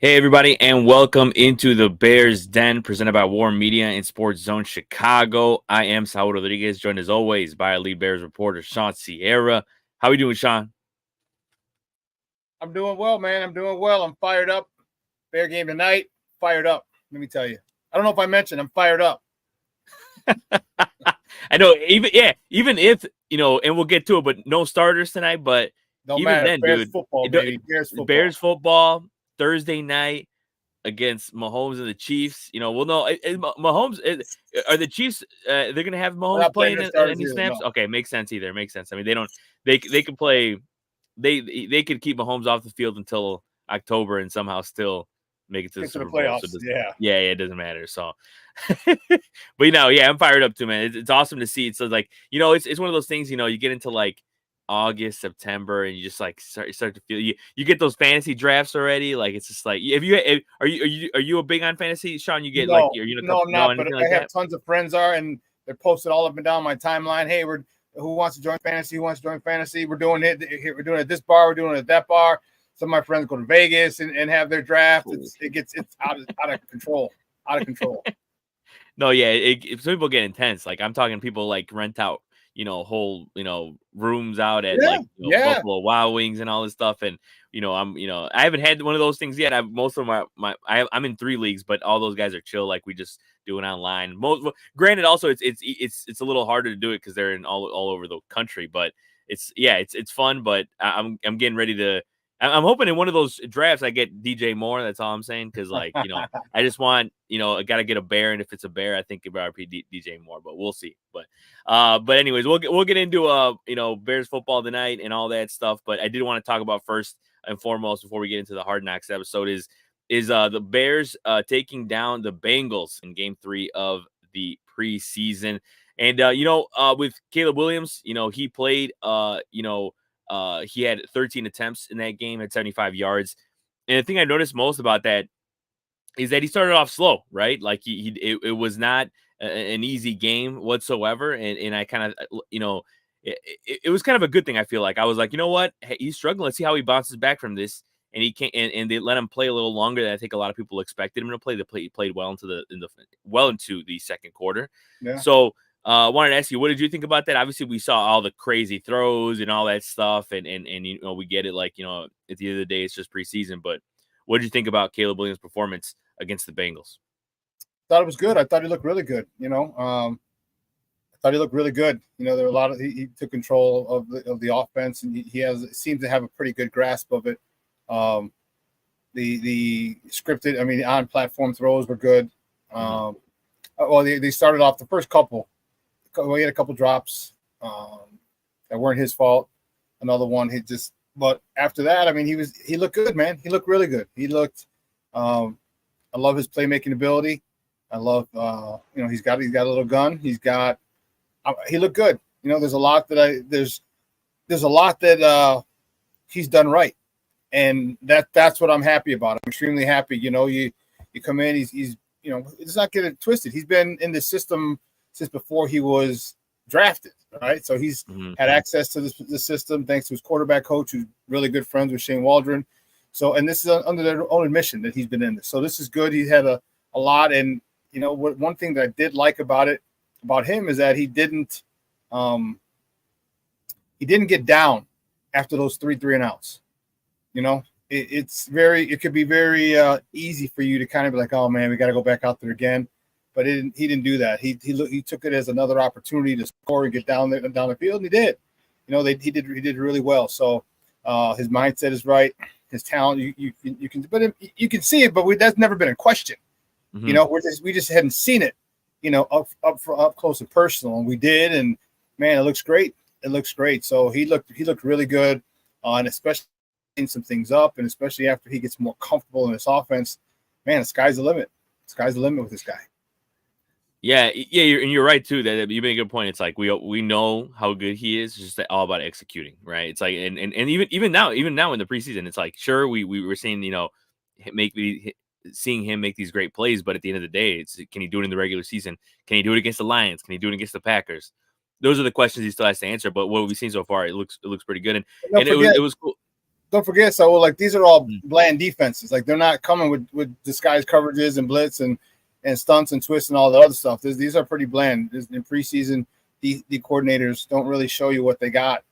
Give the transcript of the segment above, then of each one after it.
Hey, everybody, and welcome into the Bears Den presented by Warren Media and Sports Zone Chicago. I am Saul Rodriguez, joined as always by our lead Bears reporter, Shawn Sierra. How are we doing, Shawn? I'm doing well, man. I'm doing well. I'm fired up. Bear game tonight. Fired up. Let me tell you. I don't know if I mentioned I'm fired up. I know, even if, and we'll get to it, but no starters tonight, but Don't even matter. then, Bears dude, football, baby. Bears football, Thursday night against Mahomes and the Chiefs. We'll know. Mahomes, are the Chiefs, they're going to have Mahomes playing in any snaps? No. Okay, makes sense either. Makes sense. I mean, they could play, they could keep Mahomes off the field until October and somehow still make it to the Super Bowl. Playoffs. So it it doesn't matter. So, but I'm fired up too, man. It's awesome to see. It's like, it's one of those things, you get into like August, September, and you just like start to feel you get those fantasy drafts already. Like it's just like, are you a big on fantasy, Shawn? You get no, I'm not. But I have tons of friends and they're posted all up and down my timeline. Hey, who wants to join fantasy? Who wants to join fantasy? We're doing it here. We're doing it at this bar. We're doing it at that bar. Some of my friends go to Vegas and have their draft. It's out of control. Out of control. No, yeah, some people get intense. Like I'm talking people like rent out, whole, rooms out at Buffalo Wild Wings and all this stuff. And, I haven't had one of those things yet. Most of I'm in 3 leagues, but all those guys are chill. Like we just do it online. Granted, also it's a little harder to do it because they're in all over the country, but it's fun. But I'm getting ready to. I'm hoping in one of those drafts I get DJ Moore. That's all I'm saying. Because I just want, I got to get a bear, and if it's a bear, I think it would be DJ Moore. But we'll see. But anyways, we'll get into Bears football tonight and all that stuff. But I did want to talk about first and foremost before we get into the Hard Knocks episode is the Bears taking down the Bengals in Game 3 of the preseason. And with Caleb Williams, he played he had 13 attempts in that game at 75 yards. And the thing I noticed most about that is that he started off slow, right? Like it was not an easy game whatsoever. And I kind of, it was kind of a good thing. I feel like I was like, you know what? Hey, he's struggling. Let's see how he bounces back from this. And he can't, and they let him play a little longer than I think a lot of people expected him to play. He played well into the second quarter. Yeah. So, wanted to ask you, what did you think about that? Obviously, we saw all the crazy throws and all that stuff, and we get it. Like, at the end of the day, it's just preseason. But what did you think about Caleb Williams' performance against the Bengals? Thought it was good. I thought he looked really good. I thought he looked really good. There were a lot of he took control of the offense, and he seems to have a pretty good grasp of it. The scripted, on platform throws were good. Well, they started off the first couple. He had a couple drops that weren't his fault. Another one, but after that, he looked good, man. He looked really good. He looked. I love his playmaking ability. I love, he's got a little gun. He looked good. There's a lot that he's done right, and that's what I'm happy about. I'm extremely happy. You come in, he's let's not get it twisted. He's been in the system since before he was drafted, right? So he's had access to the system thanks to his quarterback coach, who's really good friends with Shane Waldron. So, and this is under their own admission that he's been in this. So this is good. He had a lot. And, one thing that I did like about him is that he didn't get down after those 3 and outs. It could be very easy for you to kind of be like, oh man, we got to go back out there again. But he didn't do that. He took it as another opportunity to score and get down the field, and he did. He did really well. So his mindset is right. His talent, you can see it, but that's never been in question. We just hadn't seen it, up close and personal, and we did. And man, it looks great. It looks great. So he looked really good, and especially some things up, and especially after he gets more comfortable in this offense, man, the sky's the limit. Sky's the limit with this guy. Yeah, you're right too. That you made a good point. It's like we know how good he is. It's just all about executing, right? It's like and even now in the preseason, it's like sure we were seeing seeing him make these great plays, but at the end of the day, it's can he do it in the regular season? Can he do it against the Lions? Can he do it against the Packers? Those are the questions he still has to answer. But what we've seen so far, it looks pretty good. And it was cool. don't forget, so like these are all bland defenses. Like they're not coming with disguised coverages and blitz and stunts and twists and all the other stuff. These are pretty bland. In preseason, the coordinators don't really show you what they got.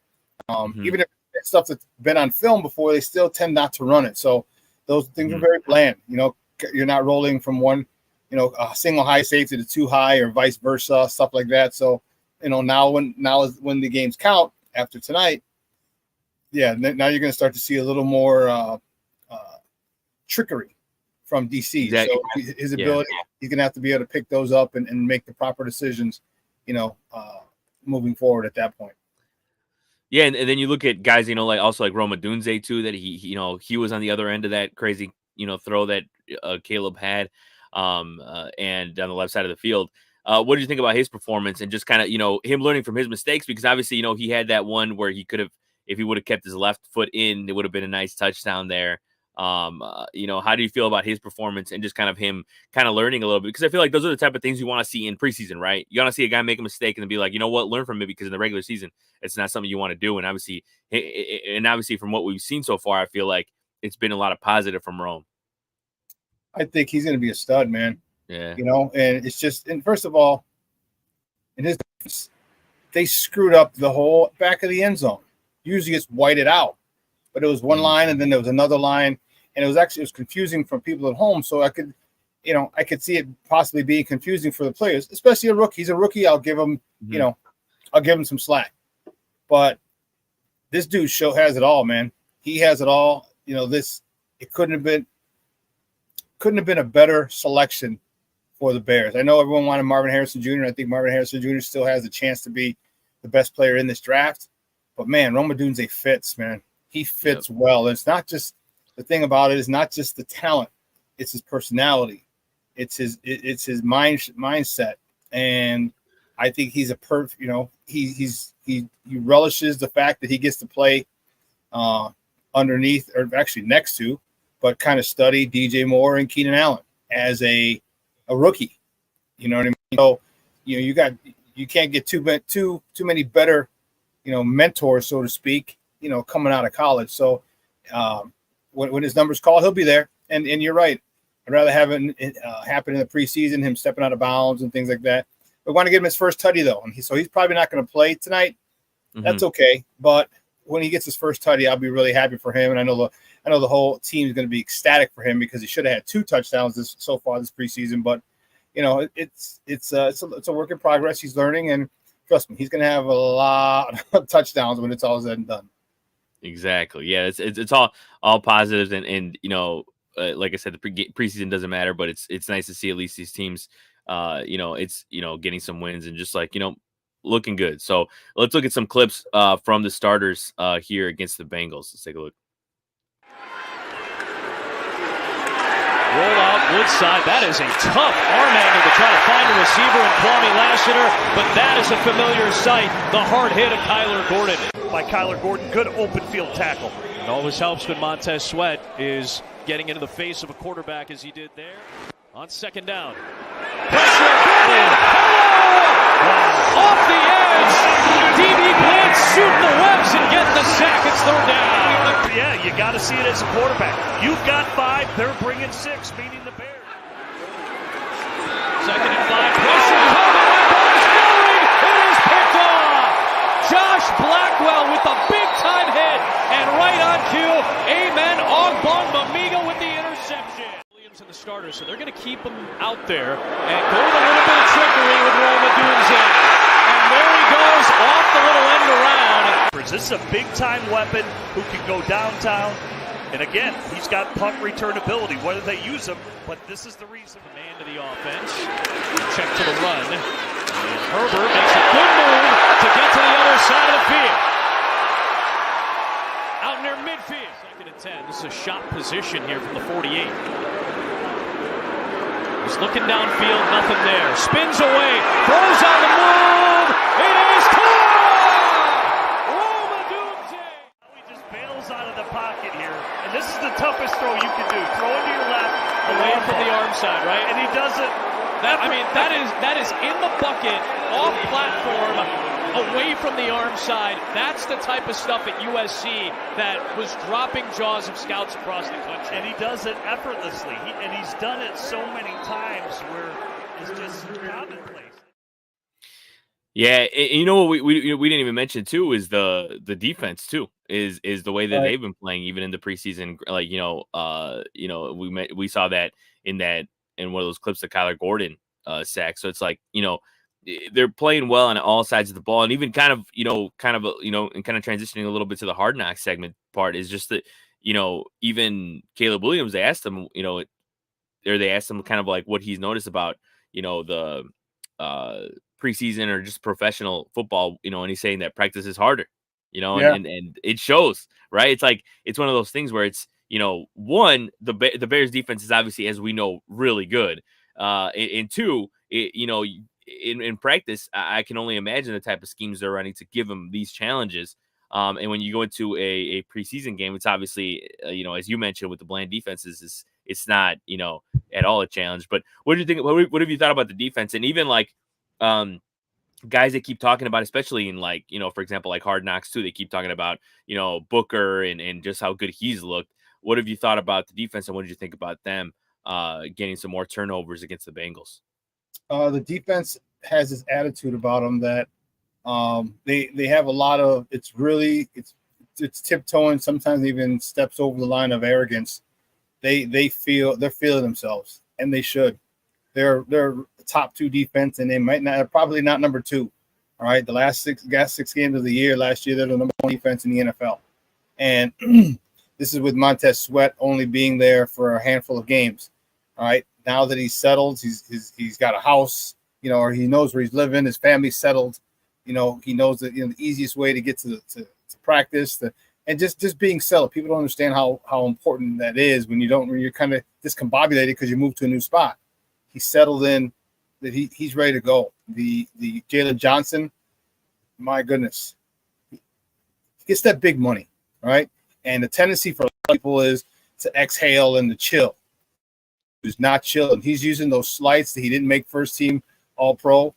Even if it's stuff that's been on film before, they still tend not to run it. So those things are very bland. You know, you're not rolling from one, you know, a single high safety to two high or vice versa, stuff like that. So, you know, now is when the games count after tonight. Yeah, now you're going to start to see a little more trickery from DC. Exactly. So his ability, he's going to have to be able to pick those up and make the proper decisions, you know, moving forward at that point. Yeah, and then you look at guys, you know, like also like Rome Odunze too, that he was on the other end of that crazy, you know, throw that Caleb had, and on the left side of the field. What do you think about his performance and just kind of, you know, him learning from his mistakes? Because obviously, you know, he had that one where he could have, if he would have kept his left foot in, it would have been a nice touchdown there. You know, how do you feel about his performance and just kind of him kind of learning a little bit? Because I feel like those are the type of things you want to see in preseason, right? You want to see a guy make a mistake and then be like, you know what, learn from it, because in the regular season, it's not something you want to do. And obviously from what we've seen so far, I feel like it's been a lot of positive from Rome. I think he's going to be a stud, man. Yeah. You know, and it's just, and first of all, in his defense, they screwed up the whole back of the end zone. Usually it's whited out, but it was one line and then there was another line, and it was confusing for people at home. So I could see it possibly being confusing for the players, especially a rookie. He's a rookie. I'll give him, you know, I'll give him some slack. But this dude has it all, man. He has it all. You know, it couldn't have been a better selection for the Bears. I know everyone wanted Marvin Harrison Jr. I think Marvin Harrison Jr. still has a chance to be the best player in this draft. But man, Rome Odunze fits, man. He fits well. And it's not just, the thing about it is not just the talent, it's his personality. It's his mindset. And I think he's a perfect, you know, he relishes the fact that he gets to play underneath, or actually next to, but kind of study DJ Moore and Keenan Allen as a rookie. You know what I mean? So, you know, you can't get too many better, you know, mentors, so to speak, you know, coming out of college. So when his number's called, he'll be there. And you're right. I'd rather have it happen in the preseason, him stepping out of bounds and things like that. We want to give him his first tutty, though. And so he's probably not going to play tonight. That's okay. But when he gets his first tutty, I'll be really happy for him. And I know the whole team is going to be ecstatic for him, because he should have had 2 touchdowns so far this preseason. But, you know, it's a work in progress. He's learning, and trust me, he's going to have a lot of touchdowns when it's all said and done. Exactly. Yeah, it's all positives, and you know, like I said, the preseason doesn't matter, but it's nice to see at least these teams, you know, it's, you know, getting some wins and just like, you know, looking good. So let's look at some clips from the starters here against the Bengals. Let's take a look. Roll out Woodside. That is a tough arm angle to try to find a receiver in Kwame Lassiter, but that is a familiar sight. The hard hit of Kyler Gordon. By Kyler Gordon, good open field tackle. And always helps when Montez Sweat is getting into the face of a quarterback as he did there. On second down. Pressure. Off the edge. DB blitz, shooting the webs and getting the sack. It's third down. Yeah, you got to see it as a quarterback. You've got 5, they're bringing 6, meaning the Bears. Second and 5. Pressure coming. Ball's going. It is picked off. Josh Blackwell with the big-time hit. And right on cue, Amen Ogbongbemiga with the interception. Williams and the starters, so they're going to keep him out there and go with a little bit of trickery with Rome Odunze. And there he goes off the little end around. This is a big-time weapon who can go downtown. And again, he's got punt return ability, whether they use him, but this is the reason. Man to the offense. Check to the run. And Herbert makes a good move to get to the other side of the field. Out near midfield. Second and 10. This is a shot position here from the 48. He's looking downfield, nothing there. Spins away, throws on the move. It is caught! Rome Odunze. He just bails out of the pocket here. And this is the toughest throw you can do. Throw into your left. Away from the arm side, right? And he does it. That is in the bucket, off platform, away from the arm side. That's the type of stuff at USC that was dropping jaws of scouts across the country. And he does it effortlessly. And he's done it so many times where it's just commonplace. Yeah, you know what we didn't even mention too is the defense too is the way that they've been playing even in the preseason. Like we saw that in one of those clips of Kyler Gordon sack. So it's like they're playing well on all sides of the ball, and even kind of transitioning a little bit to the Hard Knocks segment part is just that even Caleb Williams, they asked him kind of like what he's noticed about the preseason or just professional football, and he's saying that practice is harder, and it shows, right? It's like, it's one of those things where it's, one, the Bears defense is obviously, as we know, really good. And two, in practice, I can only imagine the type of schemes they're running to give them these challenges. And when you go into a preseason game, it's obviously, as you mentioned with the bland defenses, it's not, at all a challenge. But what do you think? What have you thought about the defense? And even like, guys that keep talking about, especially in like, for example, like Hard Knocks too, they keep talking about, Booker and just how good he's looked. What have you thought about the defense, and what did you think about them getting some more turnovers against the Bengals? The defense has this attitude about them that they have a lot of, it's tiptoeing, sometimes even steps over the line of arrogance. They're feeling themselves, and they should. They're top 2 defense, and they probably not number 2. All right, the last six games of the year last year, they're the number 1 defense in the NFL, and this is with Montez Sweat only being there for a handful of games. All right, now that he's settled, he's got a house, or he knows where he's living, his family's settled, he knows that the easiest way to get to practice, and just being settled. People don't understand how important that is when you're kind of discombobulated because you move to a new spot. He's settled in, that he's ready to go. The Jalen Johnson, my goodness, he gets that big money, right? And the tendency for a lot of people is to exhale and to chill. He's not chilling. He's using those slights that he didn't make first team All-Pro. All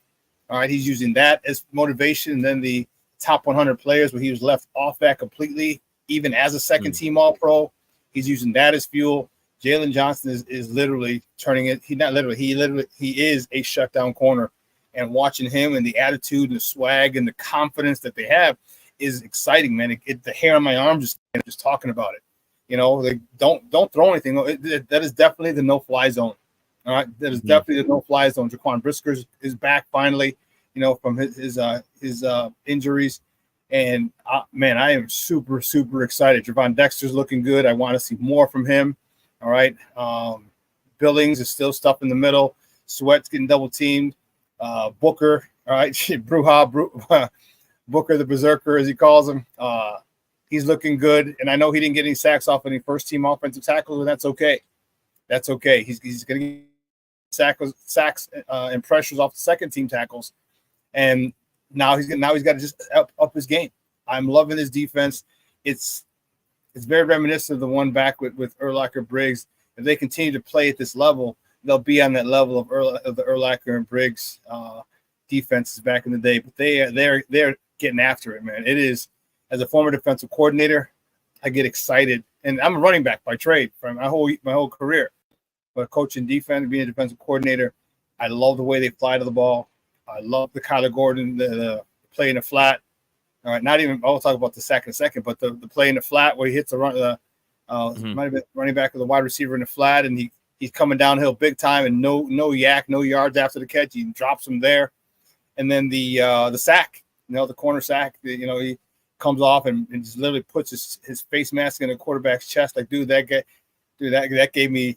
right, he's using that as motivation. And then the top 100 players where he was left off that completely, even as a second team All-Pro, he's using that as fuel. Jalen Johnson is literally turning it. He is a shutdown corner, and watching him and the attitude and the swag and the confidence that they have is exciting, man. The hair on my arm just talking about it. They don't throw anything. That is definitely the no-fly zone. All right, that is definitely the no-fly zone. Jaquan Brisker is back finally, from his injuries. And man, I am super, super excited. Gervon Dexter's looking good. I want to see more from him. All right. Billings is still stuff in the middle. Sweat's getting double teamed. Booker, all right. Booker, the Berserker, as he calls him. He's looking good. And I know he didn't get any sacks off any first team offensive tackles, and that's okay. That's okay. He's going to get sacks and pressures off the second team tackles. And now he's got to just up his game. I'm loving his defense. It's very reminiscent of the one back with Urlacher Briggs. If they continue to play at this level, they'll be on that level of the Urlacher and Briggs defenses back in the day. But they're getting after it, man. It is, as a former defensive coordinator, I get excited. And I'm a running back by trade from my whole career. But coaching defense, being a defensive coordinator, I love the way they fly to the ball. I love the Kyler Gordon, the play in the flat. All right, I'll talk about the sack in a second, but the play in the flat where he hits might have been running back with the wide receiver in the flat, and he's coming downhill big time, and no yards after the catch. He drops him there. And then the sack, the corner sack, he comes off and just literally puts his face mask in the quarterback's chest. Like, that gave me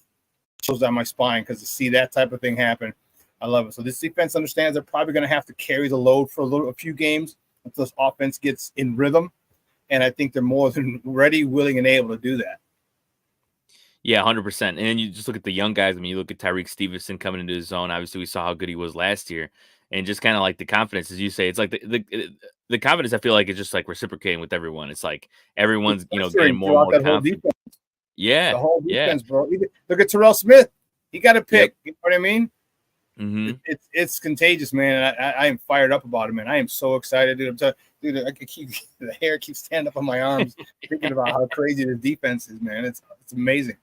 chills down my spine, because to see that type of thing happen, I love it. So this defense understands they're probably going to have to carry the load for a few games until this offense gets in rhythm. And I think they're more than ready, willing, and able to do that. Yeah, 100%. And then you just look at the young guys. I mean, you look at Tyreek Stevenson coming into his zone. Obviously, we saw how good he was last year. And just kind of like the confidence, as you say, it's like the confidence, I feel like, is just like reciprocating with everyone. It's like everyone's, getting more and more confident. Yeah. The whole defense, bro. Look at Terrell Smith. He got a pick. Yep. You know what I mean? Mm-hmm. It's contagious, man. I am fired up about it, man. I am so excited, dude. Dude, I could keep the hair keeps standing up on my arms thinking about how crazy the defense is, man. It's amazing.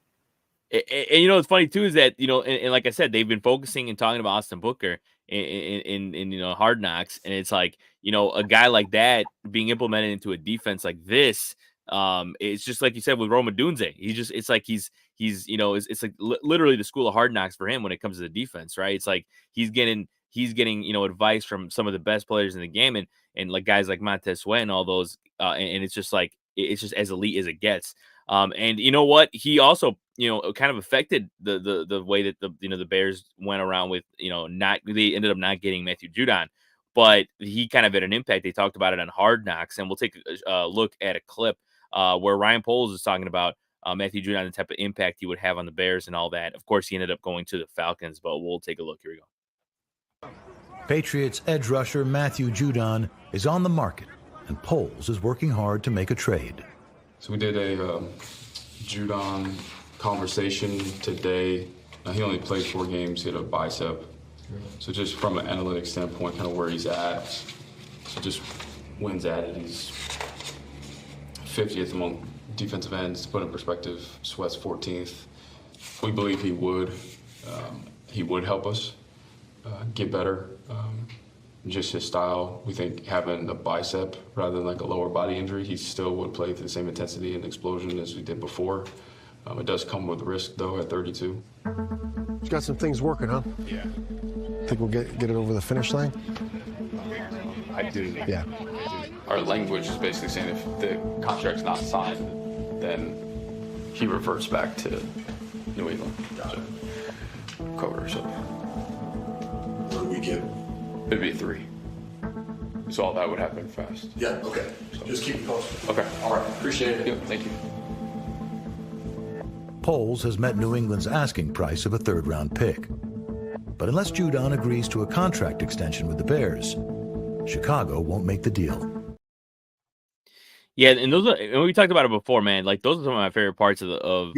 And you know, what's funny too is that, you know, and like I said, they've been focusing and talking about Austin Booker in you know, Hard Knocks, and it's like, you know, a guy like that being implemented into a defense like this, it's just like you said with Roma Dunze. It's like he's you know, it's like literally the school of Hard Knocks for him when it comes to the defense, right? It's like he's getting you know, advice from some of the best players in the game, and like guys like Montez Sweat and all those, and it's just like it's just as elite as it gets. And you know what? He also, you know, kind of affected the way that the Bears went around with, you know, they ended up not getting Matthew Judon, but he kind of had an impact. They talked about it on Hard Knocks, and we'll take a look at a clip where Ryan Poles is talking about Matthew Judon, the type of impact he would have on the Bears and all that. Of course, he ended up going to the Falcons, but we'll take a look. Here we go. Patriots edge rusher Matthew Judon is on the market, and Poles is working hard to make a trade. So we did a Judon conversation today. He only played 4 games. He had a bicep. So just from an analytics standpoint, kind of where he's at. So just wins added. He's 50th among defensive ends. To put in perspective, Sweat's 14th. We believe he would help us get better. Just his style, we think having a bicep rather than like a lower body injury, he still would play to the same intensity and explosion as we did before. It does come with risk though at 32. He's got some things working, huh? Yeah. Think we'll get it over the finish line? I do. Yeah. Our language is basically saying if the contract's not signed, then he reverts back to New England. Got it. Cover, so. What do we get? It'd be 3. So all that would happen fast. Yeah, okay. Just keep it posted. Okay. All right, appreciate it. Yeah, thank you. Poles has met New England's asking price of a 3rd-round pick. But unless Judon agrees to a contract extension with the Bears, Chicago won't make the deal. Yeah, and and we talked about it before, man. Like those are some of my favorite parts of those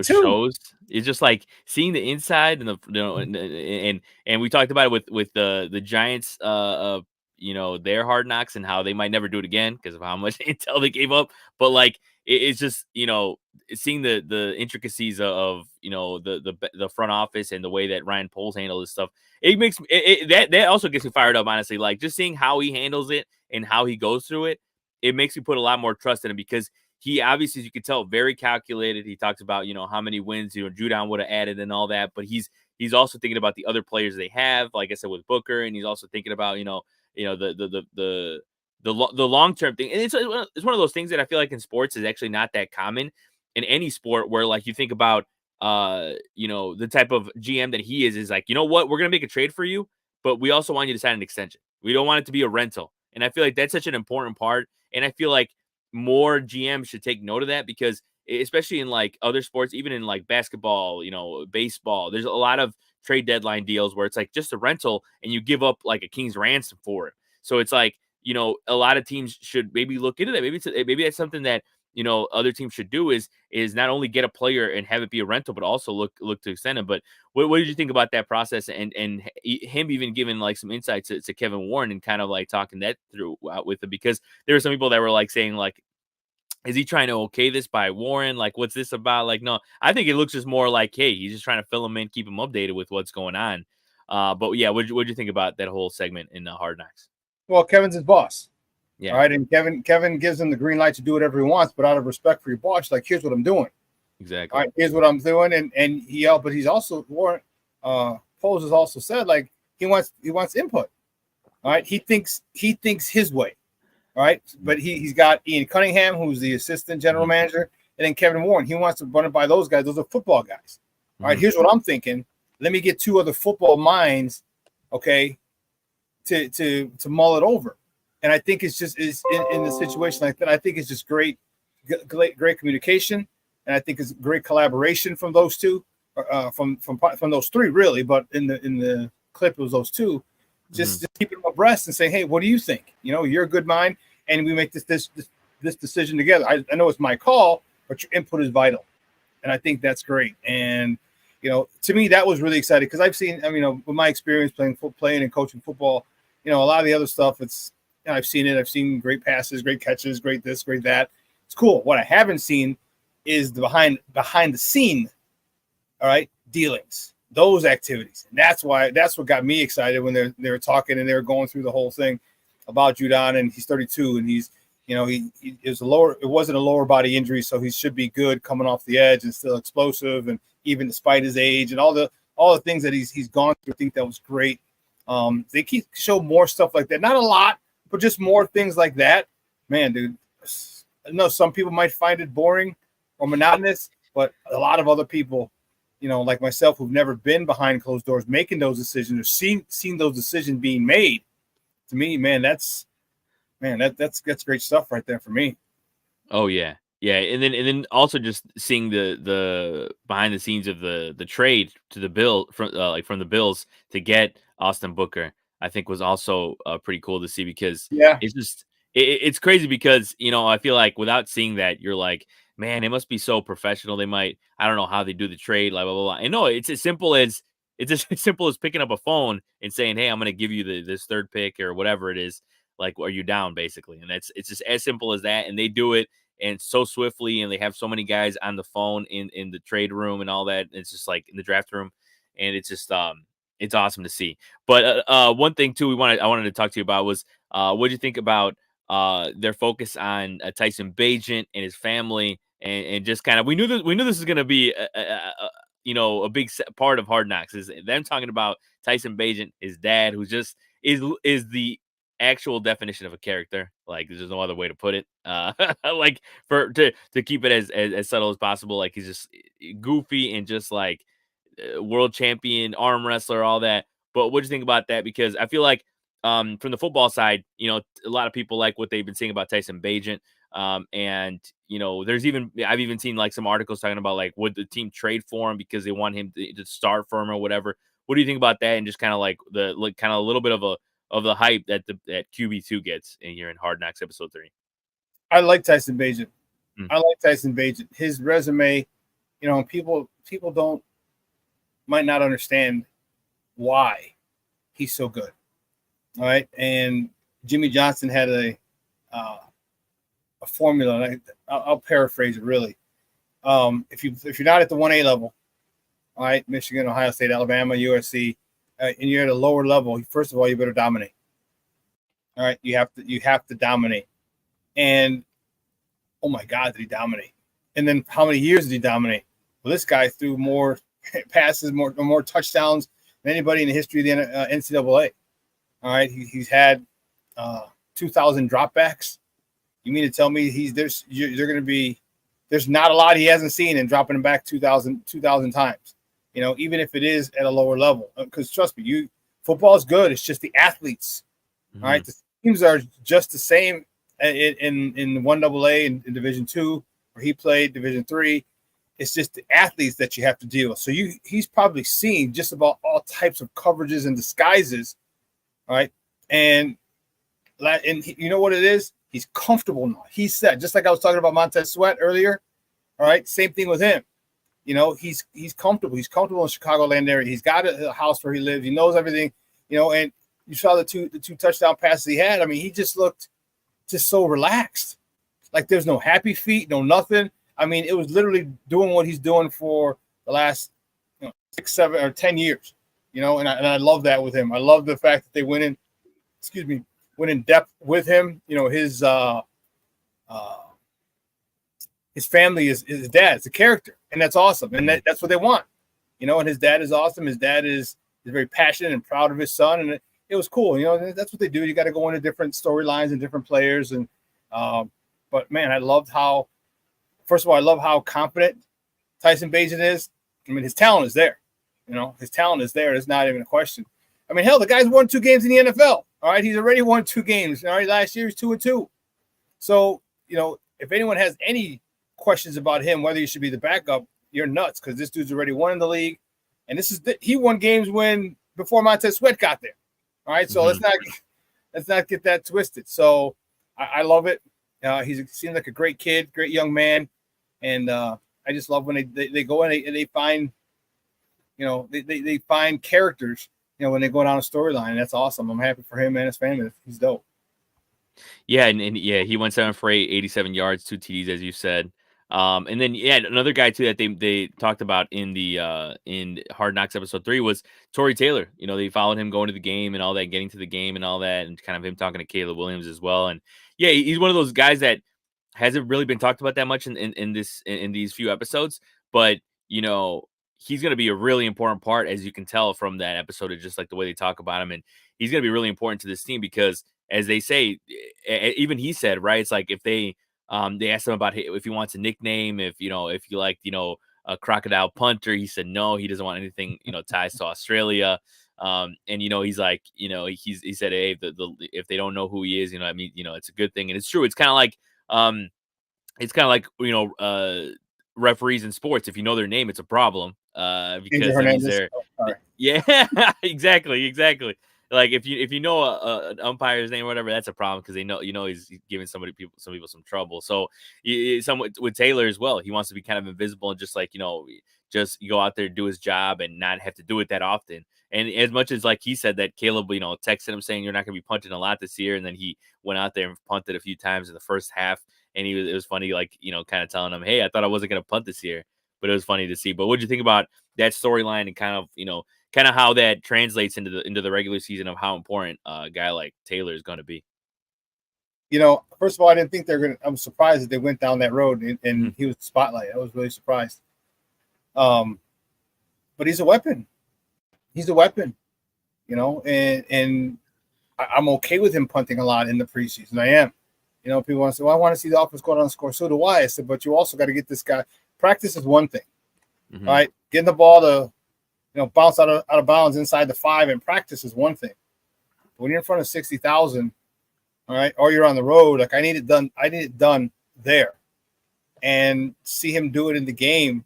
shows. It's just like seeing the inside and and we talked about it with the Giants, you know, their Hard Knocks and how they might never do it again because of how much intel they gave up. But like it's just, you know, seeing the intricacies of you know the front office and the way that Ryan Poles handles this stuff. It makes that also gets me fired up, honestly. Like just seeing how he handles it and how he goes through it. It makes me put a lot more trust in him because he obviously, as you can tell, very calculated. He talks about, you know, how many wins, you know, Judon would have added and all that, but he's also thinking about the other players they have, like I said, with Booker, and he's also thinking about, you know, the long-term thing. And it's one of those things that I feel like in sports is actually not that common in any sport where like you think about, you know, the type of GM that he is like, you know what, we're going to make a trade for you, but we also want you to sign an extension. We don't want it to be a rental. And I feel like that's such an important part. And I feel like more GMs should take note of that because especially in like other sports, even in like basketball, you know, baseball, there's a lot of trade deadline deals where it's like just a rental and you give up like a king's ransom for it. So it's like, you know, a lot of teams should maybe look into that. Maybe that's something that, you know, other teams should do is not only get a player and have it be a rental, but also look to extend him. But what did you think about that process and him even giving like some insights to Kevin Warren and kind of like talking that through with him? Because there were some people that were like saying like, is he trying to okay this by Warren? Like, what's this about? Like, no, I think it looks just more like, hey, he's just trying to fill him in, keep him updated with what's going on. But yeah, what'd you think about that whole segment in Hard Knocks? Well, Kevin's his boss. Yeah. All right. And Kevin gives him the green light to do whatever he wants, but out of respect for your boss, like, here's what I'm doing. Exactly. All right. Here's what I'm doing. But he's also Warren Poles has also said like he wants input. All right. He thinks his way. All right. But he's got Ian Cunningham, who's the assistant general manager, and then Kevin Warren. He wants to run it by those guys. Those are football guys. All right. Here's what I'm thinking. Let me get 2 other football minds, okay, to mull it over. And I think it's just in a situation like that. I think it's just great communication, and I think it's great collaboration from those two, from those 3 really. But in the clip, it was those 2, just keeping them abreast and saying, hey, what do you think? You know, you're a good mind, and we make this decision together. I know it's my call, but your input is vital, and I think that's great. And To me, that was really exciting because I've seen, with my experience playing and coaching football, a lot of the other stuff, I've seen it. I've seen great passes, great catches, great this, great that. It's cool. What I haven't seen is the behind the scene, all right, dealings, those activities. And that's what got me excited when they were talking and they were going through the whole thing about Judon, and he's 32 and he's, it wasn't a lower body injury, so he should be good coming off the edge and still explosive, and even despite his age and all the things that he's gone through. I think that was great. They keep show more stuff like that, not a lot, but just more things like that. Man, dude, I know some people might find it boring or monotonous, but a lot of other people, like myself, who've never been behind closed doors making those decisions or seen those decisions being made, to me, that's great stuff right there for me. Oh yeah. Yeah. And then also just seeing the behind the scenes of the trade to the from the Bills to get Austin Booker, I think was also pretty cool to see, because it's crazy because, I feel like without seeing that, you're like, man, it must be so professional. I don't know how they do the trade, blah, blah, blah. And no, it's as simple as picking up a phone and saying, hey, I'm going to give you this third pick or whatever it is. Like, are you down, basically? And it's just as simple as that. And they do it and so swiftly, and they have so many guys on the phone in the trade room and all that. It's just like in the draft room, and it's just it's awesome to see. But one thing too, I wanted to talk to you about was what do you think about their focus on Tyson Bagent and his family, and just kind of we knew this is going to be a big part of Hard Knocks, is them talking about Tyson Bagent, his dad, who's just is the actual definition of a character. Like, there's no other way to put it. Like, to keep it as subtle as possible. Like, he's just goofy and just like world champion, arm wrestler, all that. But what do you think about that? Because I feel like from the football side, a lot of people like what they've been saying about Tyson Bagent. And I've even seen like some articles talking about like, would the team trade for him because they want him to start for him or whatever. What do you think about that? And just kind of like a little bit of the hype that QB2 gets in here in Hard Knocks episode 3. I like Tyson Bagent. His resume, people might not understand why he's so good. All right. And Jimmy Johnson had a formula. And I'll paraphrase it really. If you're not at the 1A level, all right, Michigan, Ohio State, Alabama, USC, and you're at a lower level, first of all, you better dominate. All right, you have to dominate. And oh my God, did he dominate? And then how many years did he dominate? Well, this guy threw more passes, more touchdowns than anybody in the history of the NCAA. All right, he's had 2,000 dropbacks. You mean to tell me there's not a lot he hasn't seen in dropping him back 2,000 times? Even if it is at a lower level, because trust me, football is good. It's just the athletes. Mm-hmm. All right, the teams are just the same in 1AA in Division II, where he played Division III. It's just the athletes that you have to deal with. So he's probably seen just about all types of coverages and disguises. All right, and you know what it is? He's comfortable now. He's set. Just like I was talking about Montez Sweat earlier. All right, same thing with him. He's comfortable. He's comfortable in Chicagoland area. He's got a house where he lives. He knows everything. And you saw the two touchdown passes he had. I mean, he just looked just so relaxed. Like, there's no happy feet, no nothing. I mean, it was literally doing what he's doing for the last 6, 7, or 10 years. And I love that with him. I love the fact that they went in depth with him. His family is his dad. It's a character, and that's awesome. And that's what they want, and his dad is awesome. His dad is very passionate and proud of his son. And it was cool. That's what they do. You got to go into different storylines and different players. And, but man, I love how confident Tyson Bagent is. I mean, his talent is there. His talent is there. It's not even a question. I mean, hell, the guy's won 2 games in the NFL. All right. He's already won 2 games. All right. Last year he's 2-2. So, if anyone has any questions about him, whether he should be the backup, you're nuts, because this dude's already won in the league. And he won games before Montez Sweat got there. All right. So let's not get that twisted. So I love it. He seems like a great kid, great young man. And I just love when they go in and they find they find characters, when they go down a storyline, and that's awesome. I'm happy for him and his family. He's dope. Yeah, and yeah, he went 7 for 8, 87 yards, 2 TDs, as you said. And then another guy too that they talked about in the in Hard Knocks episode 3 was Tory Taylor. They followed him going to the game and all that, getting to the game and all that, and kind of him talking to Caleb Williams as well. And yeah, he's one of those guys that hasn't really been talked about that much in these few episodes, but he's going to be a really important part, as you can tell from that episode, of just like the way they talk about him, and he's going to be really important to this team because, as they say, even he said, right, it's like if they asked him about if he wants a nickname, if you like a crocodile punter, he said no, he doesn't want anything ties to Australia. And he's like, he said, hey, if they don't know who he is, I mean, it's a good thing. And it's true. It's kind of like referees in sports. If you know their name, it's a problem. Because that means they're yeah, exactly. Like if you know an umpire's name or whatever, that's a problem because they know he's giving some people some trouble. So with Taylor as well, he wants to be kind of invisible and just like just go out there, do his job, and not have to do it that often. And as much as like he said that Caleb texted him saying you're not going to be punting a lot this year, and then he went out there and punted a few times in the first half, and it was funny, like kind of telling him, hey, I thought I wasn't going to punt this year, but it was funny to see. But what do you think about that storyline and kind of how that translates into the regular season of how important a guy like Taylor is going to be? First of all, I didn't think I'm surprised that they went down that road and he was the spotlight. I was really surprised. But he's a weapon. He's a weapon, and I'm okay with him punting a lot in the preseason. I am. People want to say, well, I want to see the offense go out and score. So do I. I said, but you also got to get this guy. Practice is one thing, right? Getting the ball to bounce out of bounds inside the 5 in practice is one thing. When you're in front of 60,000, all right, or you're on the road, like I need it done there. And see him do it in the game.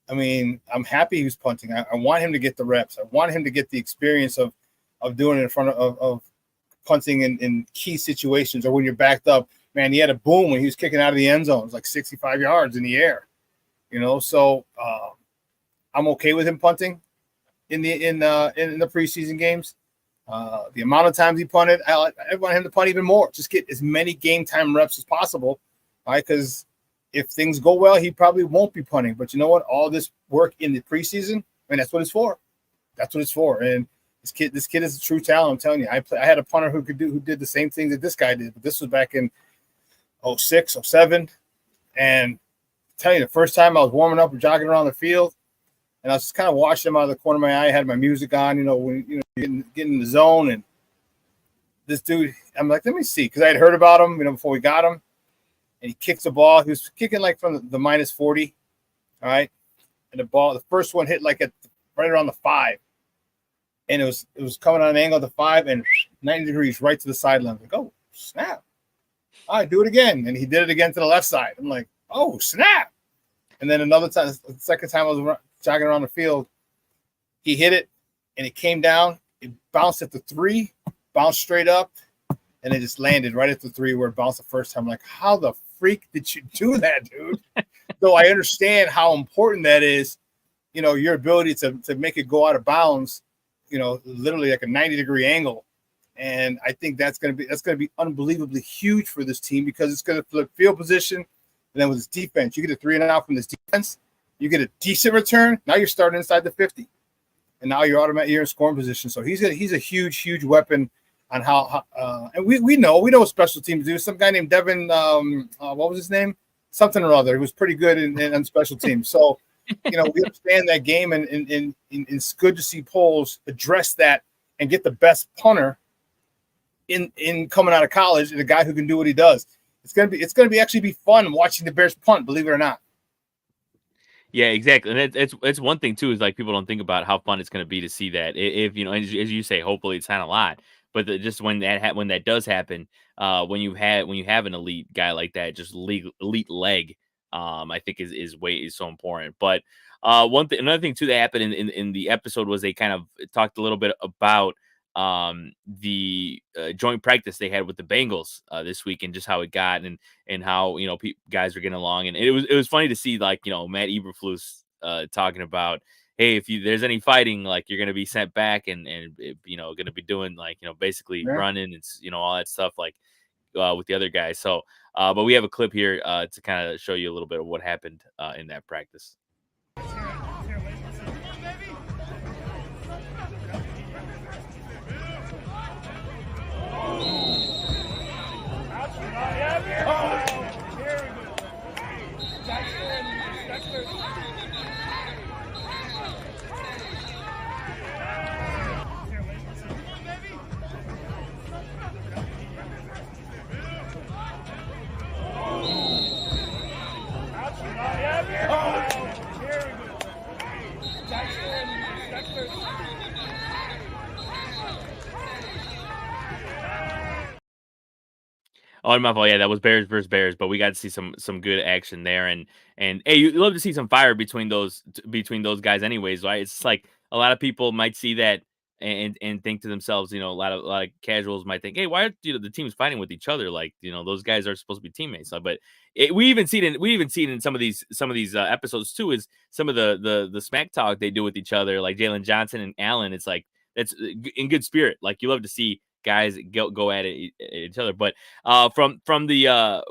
I mean, I'm happy he was punting. I want him to get the reps. I want him to get the experience of doing it in front of punting in key situations, or when you're backed up. Man, he had a boom when he was kicking out of the end zone. It was like 65 yards in the air. So I'm okay with him punting in the preseason games. The amount of times he punted, I want him to punt even more. Just get as many game time reps as possible, right? Because if things go well, he probably won't be punting. But you know what? All this work in the preseason, that's what it's for. That's what it's for. And this kid is a true talent. I'm telling you. I had a punter who did the same thing that this guy did, but this was back in 06, 07. And I'm telling you, the first time I was warming up and jogging around the field, and I was just kind of watching him out of the corner of my eye. I had my music on, when getting in the zone, and this dude, I'm like, let me see, because I had heard about him, before we got him. And he kicks the ball. He was kicking like from the minus 40, all right. And the first one hit like right around the 5, and it was coming on an angle of the 5 and 90 degrees right to the sideline. I'm like, oh snap! All right, do it again, and he did it again to the left side. I'm like, oh snap! And then another time, the second time I was jogging around the field, he hit it, and it came down. It bounced at the 3, bounced straight up, and it just landed right at the 3 where it bounced the first time. I'm like, how the freak did you do that, dude? So I understand how important that is, your ability to make it go out of bounds, literally like a 90-degree angle. And I think that's going to be unbelievably huge for this team, because it's going to flip field position. And then with this defense, you get a 3 and out from this defense, you get a decent return. Now you're starting inside the 50, and now you're in scoring position. So he's a huge weapon on how and we know what special teams do. Some guy named Devin, what was his name? Something or other. He was pretty good in special teams. So, we understand that game, and it's good to see Poles address that and get the best punter in coming out of college, and a guy who can do what he does. It's gonna be actually be fun watching the Bears punt, believe it or not. Yeah, exactly. And it's one thing too, is like people don't think about how fun it's going to be to see that. If as you say, hopefully it's not a lot, but just when that does happen, when you have an elite guy like that, just elite leg, I think is so important. But another thing too that happened in the episode was they kind of talked a little bit about the joint practice they had with the Bengals this week, and just how it got, and how guys are getting along. And it was funny to see, like, Matt Eberflus talking about, hey, if there's any fighting, like you're gonna be sent back and gonna be doing like basically running and all that stuff like with the other guys. So, but we have a clip here to kind of show you a little bit of what happened in that practice. Oh, my fault. Yeah, that was Bears versus Bears, but we got to see some good action there, and hey, you love to see some fire between those guys, anyways, right? It's like a lot of people might see that and think to themselves, a lot of casuals might think, hey, why are the teams fighting with each other? Like those guys are supposed to be teammates, but we even see it in some of these episodes too. Is some of the smack talk they do with each other, like Jalen Johnson and Allen. It's like that's in good spirit. Like you love to see guys go at each other. But from the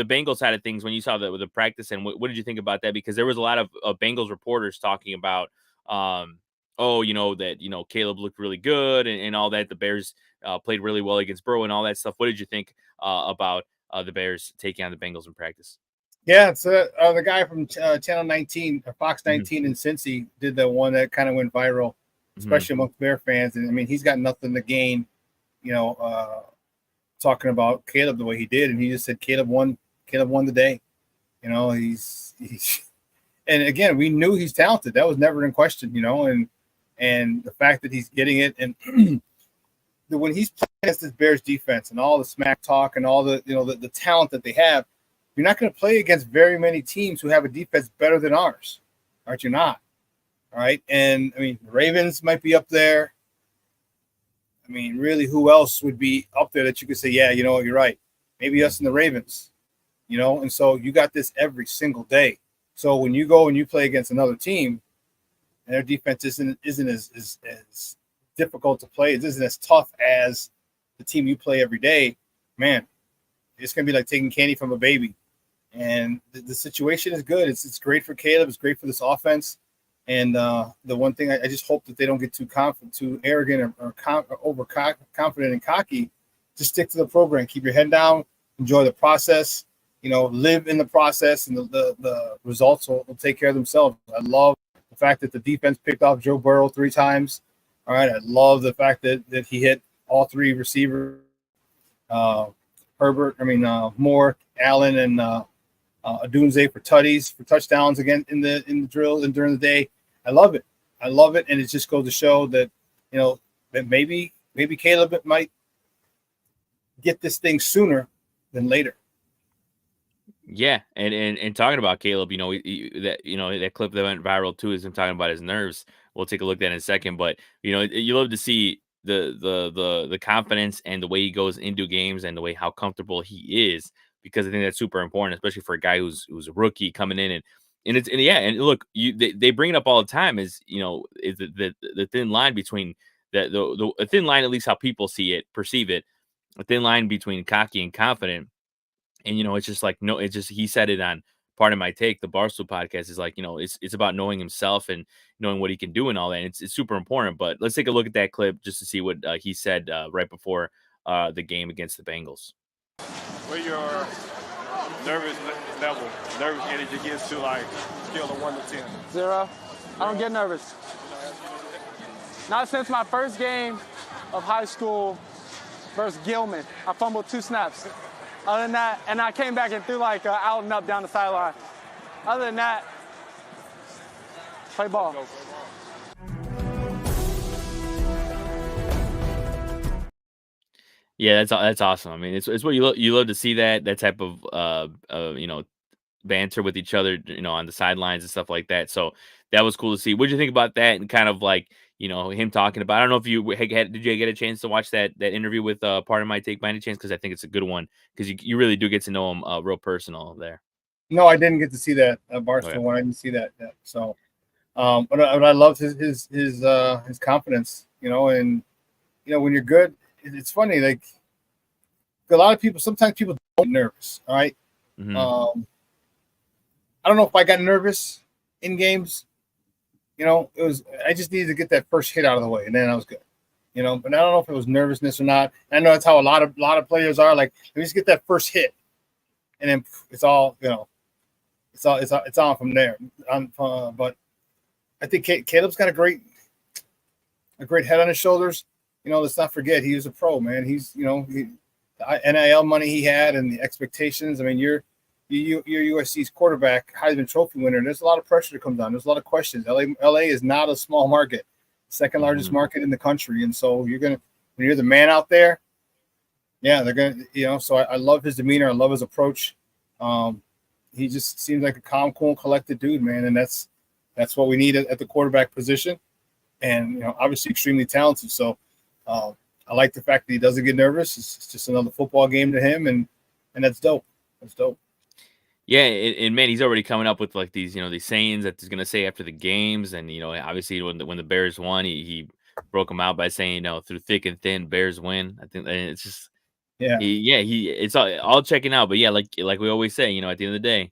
Bengals side of things, when you saw the practice, and what did you think about that? Because there was a lot of Bengals reporters talking about that Caleb looked really good and all that. The Bears played really well against Burrow and all that stuff. What did you think about the Bears taking on the Bengals in practice? Yeah, it's the guy from Channel 19 or Fox 19 in Cincy did the one that kind of went viral, especially amongst Bear fans. And I mean, he's got nothing to gain, talking about Caleb the way he did, and he just said Caleb won the day. He's and again, we knew he's talented. That was never in question, and the fact that he's getting it, and when he's playing against this Bears defense and all the smack talk and all the the talent that they have, you're not going to play against very many teams who have a defense better than ours, aren't you? Not all right. And I mean, the Ravens might be up there. I mean, really, who else would be up there that you could say, yeah, you're right. Maybe us and the Ravens, and so you got this every single day. So when you go and you play against another team and their defense isn't as difficult to play, it isn't as tough as the team you play every day, man, it's going to be like taking candy from a baby. And the situation is good. It's great for Caleb. It's great for this offense. And the one thing I just hope that they don't get too confident, too arrogant, or overconfident and cocky. Just stick to the program. Keep your head down. Enjoy the process. Live in the process, and the results will take care of themselves. I love the fact that the defense picked off Joe Burrow 3 times. All right. I love the fact that he hit all 3 receivers. Moore, Allen, and Adunze for touchdowns again in the drills and during the day. I love it, and it just goes to show that that maybe Caleb might get this thing sooner than later. Yeah, and talking about Caleb, that clip that went viral too is him talking about his nerves. We'll take a look at that in a second, but you love to see the confidence and the way he goes into games and the way how comfortable he is, because I think that's super important, especially for a guy who's a rookie coming in and look, they bring it up all the time is the thin line between the thin line, at least how people perceive it, a thin line between cocky and confident. And it's just like he said it on Part of My Take, the Barstool podcast, is like it's about knowing himself and knowing what he can do and all that. And it's super important. But let's take a look at that clip just to see what he said right before the game against the Bengals. What your nervous energy gets to like scale of 1 to 10? 0. I don't get nervous. Not since my first game of high school versus Gilman. I fumbled 2 snaps. Other than that, and I came back and threw like out and up down the sideline. Other than that, play ball. Yeah, that's awesome. I mean, it's what you love to see, that type of banter with each other, on the sidelines and stuff like that. So that was cool to see. What did you think about that? And kind of like him talking about, I don't know if did you get a chance to watch that interview with Part of My Take by any chance? Because I think it's a good one, because you really do get to know him real personal there. No, I didn't get to see that Barstool one. I didn't see that yet. So But I loved his confidence, and when you're good, it's funny. Like a lot of people, sometimes people don't get nervous. All right. Mm-hmm. I don't know if I got nervous in games. I just needed to get that first hit out of the way, and then I was good. But I don't know if it was nervousness or not. I know that's how a lot of players are. Like, let me just get that first hit, and then it's all it's on from there. But I think Caleb's got a great head on his shoulders. Let's not forget he was a pro, man. He's the NIL money he had and the expectations. I mean, you're USC's quarterback, Heisman Trophy winner. There's a lot of pressure that comes on. There's a lot of questions. LA is not a small market, second largest market in the country, and so when you're the man out there, yeah, they're gonna. So I love his demeanor. I love his approach. He just seems like a calm, cool, collected dude, man, and that's what we need at the quarterback position. And obviously extremely talented. So I like the fact that he doesn't get nervous. It's just another football game to him, and that's dope. That's dope. Yeah, and man, he's already coming up with like these, these sayings that he's gonna say after the games, and obviously when the Bears won, he broke them out by saying, through thick and thin, Bears win. I think it's just, it's all checking out. But yeah, like we always say, at the end of the day,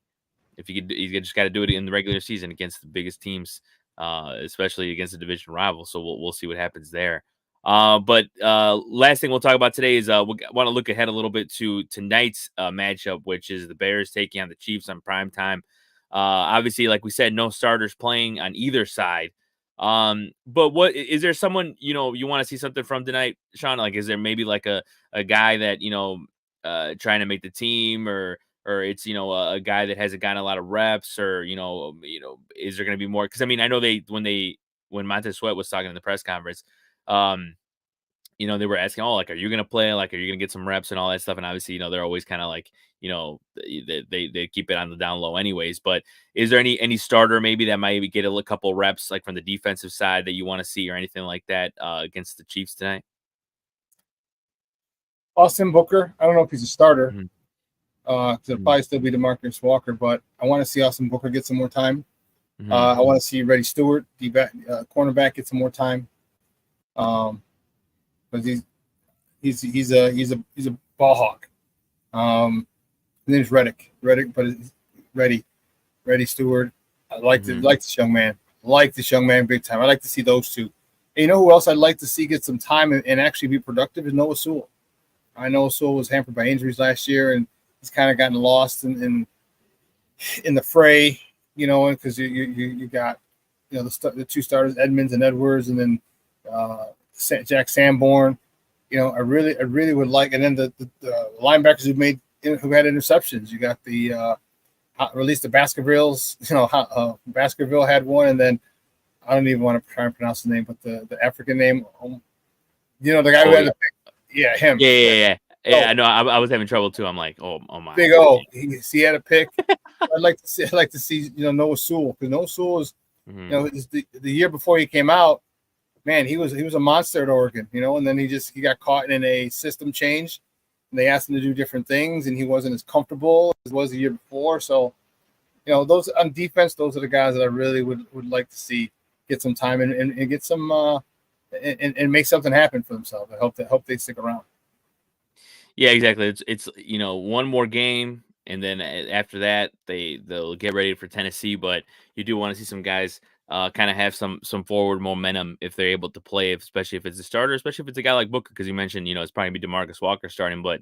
if you just got to do it in the regular season against the biggest teams, especially against the division rival. So we'll see what happens there. But last thing we'll talk about today is we want to look ahead a little bit to tonight's matchup, which is the Bears taking on the Chiefs on prime time. Obviously, like we said, no starters playing on either side. But what is there someone you want to see something from tonight, Shawn? Like, is there maybe like a guy that trying to make the team, or it's a guy that hasn't gotten a lot of reps, or is there going to be more? Because I mean, I know when Montez Sweat was talking in the press conference, they were asking, oh, like, are you going to play? Like, are you going to get some reps and all that stuff? And obviously, they're always kind of like, they keep it on the down low anyways. But is there any starter maybe that might get a couple reps, like from the defensive side, that you want to see or anything like that against the Chiefs tonight? Austin Booker. I don't know if he's a starter. Mm-hmm. It'll probably still be DeMarcus Walker, but I want to see Austin Booker get some more time. Mm-hmm. I want to see Reddy Stewart, cornerback, get some more time. But he's a ball hawk. His name's Reddick, but it's Reddy Stewart. I like this young man. Big time. I like to see those two. And who else I'd like to see get some time and actually be productive is Noah Sewell. I know Sewell was hampered by injuries last year, and he's kind of gotten lost in the fray, because you got the two starters, Edmonds and Edwards, and then Jack Sanborn. I really would like, and then the linebackers who had interceptions. You got the release the Baskervilles. Baskerville had one, and then I don't even want to try and pronounce the name, but the African name. The guy who had the pick. Yeah, him. Yeah. Yeah, I know. I was having trouble too. I'm like, oh my. Big O. He had a pick. I'd like to see Noah Sewell, because Noah Sewell is the year before he came out, man, he was a monster at Oregon, and then he got caught in a system change, and they asked him to do different things, and he wasn't as comfortable as was the year before. So, those on defense, those are the guys that I really would like to see get some time and get some and make something happen for themselves. I hope they stick around. Yeah, exactly. It's one more game, and then after that they'll get ready for Tennessee. But you do want to see some guys kind of have some forward momentum if they're able to play, especially if it's a starter, especially if it's a guy like Booker, because you mentioned it's probably gonna be DeMarcus Walker starting, but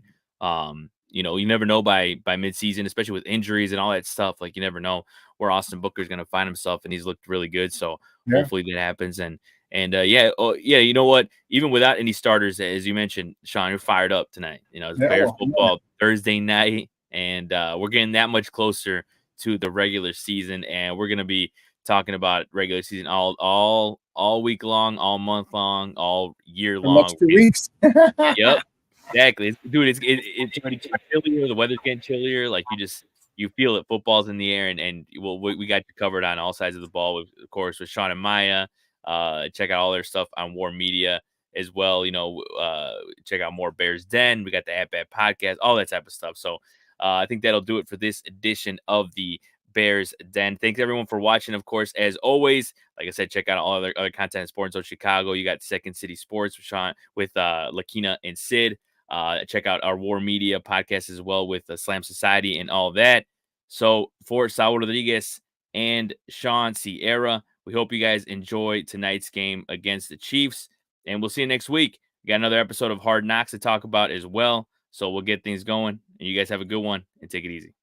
you never know by midseason, especially with injuries and all that stuff. Like, you never know where Austin Booker is gonna find himself, and he's looked really good. So hopefully that happens. And you know what? Even without any starters, as you mentioned, Shawn, you're fired up tonight. It's Bears football Thursday night, and we're getting that much closer to the regular season, and we're gonna be talking about regular season all week long, all month long, all year long. 2 weeks. Yep, exactly, dude. It's already chillier. The weather's getting chillier. Like, you feel it. Football's in the air, and we got you covered on all sides of the ball. Of course, with Shawn and Maya. Check out all their stuff on War Media as well. Check out more Bears Den. We got the At Bat podcast, all that type of stuff. So I think that'll do it for this edition of the Bears Den. Thanks everyone for watching. Of course, as always, like I said, check out all other content in Sports Zone Chicago. You got Second City Sports with Sean, with Lakina and Sid. Check out our War Media podcast as well with Slam Society and all that. So for Saul Rodriguez and Shawn Sierra, we hope you guys enjoy tonight's game against the Chiefs, and we'll see you next week. We got another episode of Hard Knocks to talk about as well. So we'll get things going, and you guys have a good one and take it easy.